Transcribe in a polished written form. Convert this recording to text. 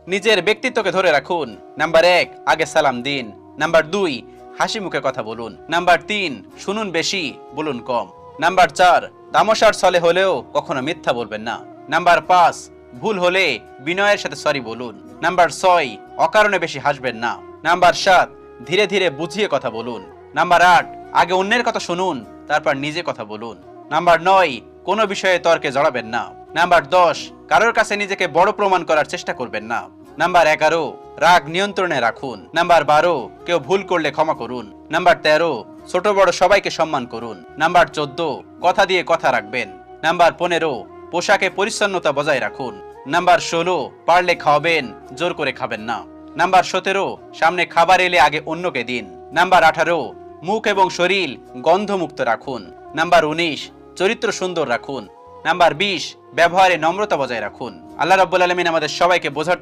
নিজের ব্যক্তিত্বকে ধরে রাখুন। নাম্বার 1, আগে সালাম দিন। নাম্বার 2, হাসি মুখে কথা বলুন। নাম্বার 3, শুনুন বেশি, বলুন কম। নাম্বার 4, তামাশার ছলে হলেও কখনো মিথ্যা বলবেন না। নাম্বার 5, ভুল হলে বিনয়ের সাথে সরি বলুন। নাম্বার 6, অকারণে বেশি হাসবেন না। নাম্বার 7, ধীরে ধীরে বুঝিয়ে কথা বলুন। নাম্বার 8, আগে অন্যের কথা শুনুন, তারপর নিজে কথা বলুন। নাম্বার 9, কোনো বিষয়ে তর্কে জড়াবেন না। নাম্বার 10, কারোর কাছে নিজেকে বড় প্রমাণ করার চেষ্টা করবেন না। নাম্বার 11, রাগ নিয়ন্ত্রণে রাখুন। নাম্বার 12, কেউ ভুল করলে ক্ষমা করুন। নাম্বার 13, ছোট বড় সবাইকে সম্মান করুন। নাম্বার 14, কথা দিয়ে কথা রাখবেন। নাম্বার 15, পোশাকে পরিচ্ছন্নতা বজায় রাখুন। নাম্বার 16, পারলে খাওয়াবেন, জোর করে খাবেন না। নাম্বার 17, সামনে খাবার এলে আগে অন্যকে দিন। নাম্বার 18, মুখ এবং শরীর গন্ধমুক্ত রাখুন। নাম্বার 19, চরিত্র সুন্দর রাখুন। নাম্বার 20, ব্যবহারে নম্রতা বজায় রাখুন। আল্লাহ রাব্বুল আলামিন আমাদের সবাইকে বোঝার